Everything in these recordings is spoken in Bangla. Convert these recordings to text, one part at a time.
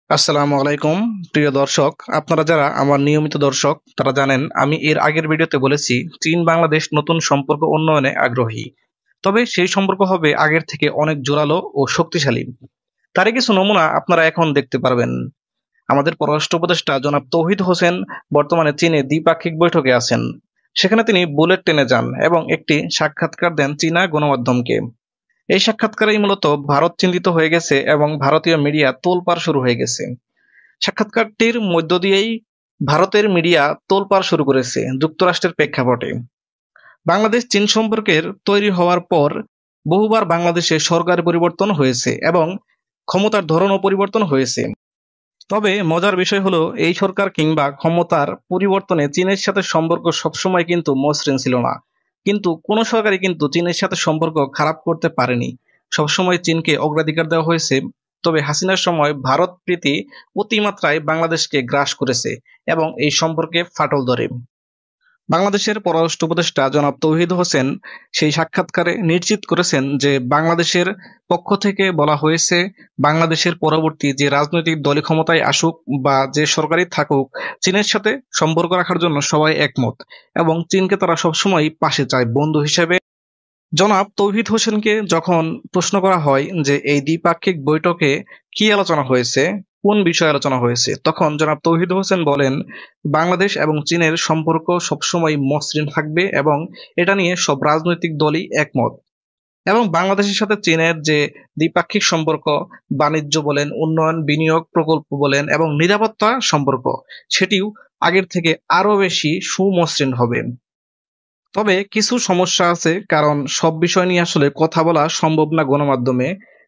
আসসালামু আলাইকুম প্রিয় দর্শক, আপনারা যারা আমার নিয়মিত দর্শক তারা জানেন আমি এর আগের ভিডিওতে বলেছি চীন বাংলাদেশ নতুন সম্পর্ক উন্নয়নে আগ্রহী। তবে সেই সম্পর্ক হবে আগের থেকে অনেক জোরালো ও শক্তিশালী। তারই কিছু নমুনা আপনারা এখন দেখতে পারবেন। আমাদের পররাষ্ট্র উপদেষ্টা জনাব তৌহিদ হোসেন বর্তমানে চীনে দ্বিপাক্ষিক বৈঠকে আছেন। সেখানে তিনি বুলেট ট্রেনে যান এবং একটি সাক্ষাৎকার দেন চীনা গণমাধ্যমকে। এই সাক্ষাৎকারেই মূলত ভারত চিন্তিত হয়ে গেছে এবং ভারতীয় মিডিয়া তোলপাড় শুরু হয়ে গেছে। সাক্ষাৎকারটির মধ্য দিয়েই ভারতের মিডিয়া তোলপাড় শুরু করেছে যুক্তরাষ্ট্রের প্রেক্ষাপটে। বাংলাদেশ চীন সম্পর্কের তৈরি হওয়ার পর বহুবার বাংলাদেশে সরকার পরিবর্তন হয়েছে এবং ক্ষমতার ধরনও পরিবর্তন হয়েছে। তবে মজার বিষয় হলো এই সরকার কিংবা ক্ষমতার পরিবর্তনে চীনের সাথে সম্পর্ক সবসময় কিন্তু মসৃণ ছিল না। কিন্তু কোনো সরকারই কিন্তু চীনের সাথে সম্পর্ক খারাপ করতে পারেনি। সবসময় চীনকে অগ্রাধিকার দেওয়া হয়েছে। তবে হাসিনার সময় ভারত প্রীতি অতিমাত্রায় বাংলাদেশকে গ্রাস করেছে এবং এই সম্পর্কে ফাটল ধরে। বাংলাদেশের পররাষ্ট্র উপদেষ্টা জনাব তৌহিদ হোসেন সেই সাক্ষাৎকারে নিশ্চিত করেছেন যে বাংলাদেশের পক্ষ থেকে বলা হয়েছে বাংলাদেশের পরবর্তী যে রাজনৈতিক দলই ক্ষমতায় আসুক বা যে সরকারই থাকুক চীনের সাথে সম্পর্ক রাখার জন্য সবাই একমত এবং চীনকে তারা সবসময় পাশে চায় বন্ধু হিসেবে। জনাব তৌহিদ হোসেনকে যখন প্রশ্ন করা হয় যে এই দ্বিপাক্ষিক বৈঠকে কি আলোচনা হয়েছে, কোন বিষয়ে আলোচনা হয়েছে, তখন জনাব তৌহিদ হোসেন বলেন বাংলাদেশ এবং চীনের সম্পর্ক সবসময় মসৃণ থাকবে এবং এটা নিয়ে সব রাজনৈতিক দলই একমত। এবং বাংলাদেশের সাথে চীনের যে দ্বিপাক্ষিক সম্পর্ক, বাণিজ্য বলেন, উন্নয়ন বিনিয়োগ প্রকল্প বলেন এবং নিরাপত্তা সম্পর্ক, সেটিও আগের থেকে আরো বেশি সুমসৃণ হবে। তবে কিছু সমস্যা আছে, কারণ সব বিষয় নিয়ে আসলে কথা বলা সম্ভব না গণমাধ্যমে।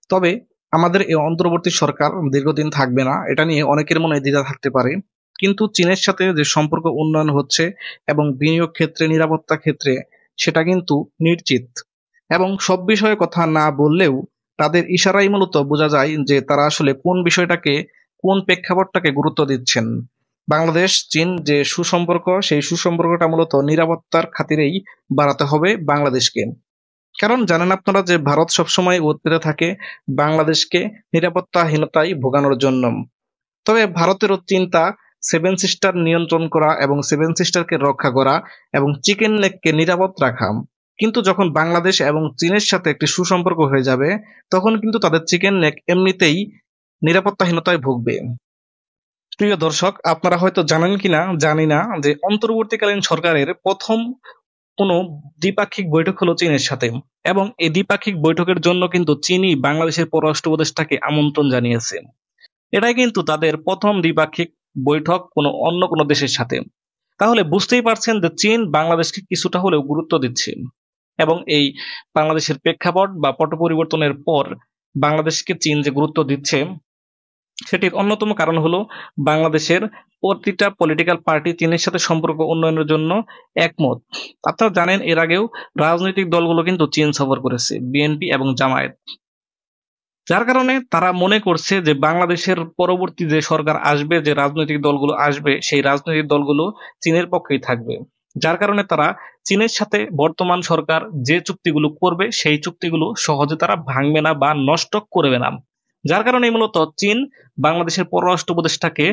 তবে আমাদের এই অন্তর্বর্তী সরকার দীর্ঘদিন থাকবে না, এটা নিয়ে অনেকের মনে দ্বিধা থাকতে পারে। কিন্তু চীনের সাথে যে সম্পর্ক উন্নয়ন হচ্ছে এবং বিনিয়োগ ক্ষেত্রে, নিরাপত্তা ক্ষেত্রে, সেটা কিন্তু নিশ্চিত। এবং সব বিষয়ে কথা না বললেও তাদের ইশারাই মূলত বোঝা যায় যে তারা আসলে কোন বিষয়টাকে, কোন প্রেক্ষাপটটাকে গুরুত্ব দিচ্ছেন। বাংলাদেশ চীন যে সুসম্পর্ক, সেই সুসম্পর্কটা মূলত নিরাপত্তার খাতিরেই বাড়াতে হবে বাংলাদেশকে। কারণ জানেন আপনারা যে ভারত সবসময় উৎপেতে থাকে বাংলাদেশকে নিরাপত্তাহীনতায় ভোগানোর জন্য। তবে ভারতেরও চিন্তা সেভেন সিস্টার নিয়ন্ত্রণ করা এবং সেভেন সিস্টারকে রক্ষা করা এবং চিকেন নেককে নিরাপদ রাখা। কিন্তু যখন বাংলাদেশ এবং চীনের সাথে একটি সুসম্পর্ক হয়ে যাবে তখন কিন্তু তাদের চিকেন নেক এমনিতেই নিরাপত্তাহীনতায় ভুগবে। প্রিয় দর্শক, আপনারা হয়তো জানেন কিনা জানি না যে অন্তর্বর্তীকালীন সরকারের প্রথম কোনো দ্বিপাক্ষিক বৈঠক হলো চীনের সাথে এবং এই দ্বিপাক্ষিক বৈঠকের জন্য কিন্তু চীনই বাংলাদেশের পররাষ্ট্র উপদেষ্টাকে আমন্ত্রণ জানিয়েছে। এটাই কিন্তু তাদের প্রথম দ্বিপাক্ষিক বৈঠক অন্য কোনো দেশের সাথে। তাহলে বুঝতেই পারছেন যে চীন বাংলাদেশকে কিছুটা হলেও গুরুত্ব দিচ্ছে এবং এই বাংলাদেশের প্রেক্ষাপট বা পট পরিবর্তনের পর বাংলাদেশকে চীন যে গুরুত্ব দিচ্ছে সেটির অন্যতম কারণ হলো বাংলাদেশের প্রতিটা পলিটিক্যাল পার্টি চীনের সাথে সম্পর্ক উন্নয়নের জন্য একমত। আপনারা জানেন এর আগেও রাজনৈতিক দলগুলো কিন্তু চীন সফর করেছে, বিএনপি এবং জামায়াত। যার কারণে তারা মনে করছে যে বাংলাদেশের পরবর্তী যে সরকার আসবে, যে রাজনৈতিক দলগুলো আসবে, সেই রাজনৈতিক দলগুলো চীনের পক্ষেই থাকবে। যার কারণে তারা চীনের সাথে বর্তমান সরকার যে চুক্তিগুলো করবে সেই চুক্তিগুলো সহজে তারা ভাঙবে না বা নষ্ট করবে না। যার কারণে মূলত চীন বাংলাদেশের পররাষ্ট্র উপদেষ্টাকে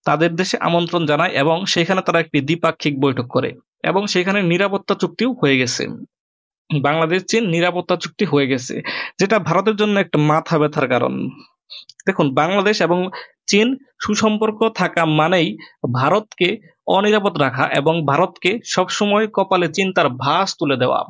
তাদের দেশে আমন্ত্রণ জানায় এবং সেখানে তারা একটি দ্বিপাক্ষিক বৈঠক করে এবং সেখানে নিরাপত্তা চুক্তিও হয়ে গেছে। বাংলাদেশ চীন নিরাপত্তা চুক্তি হয়ে গেছে, যেটা ভারতের জন্য একটা মাথা ব্যথার কারণ। দেখুন, বাংলাদেশ এবং চীন সুসম্পর্ক থাকা মানেই ভারতকে অনিরাপদ রাখা এবং ভারতকে সবসময় কপালে চিন্তার ভাঁজ তুলে দেওয়া।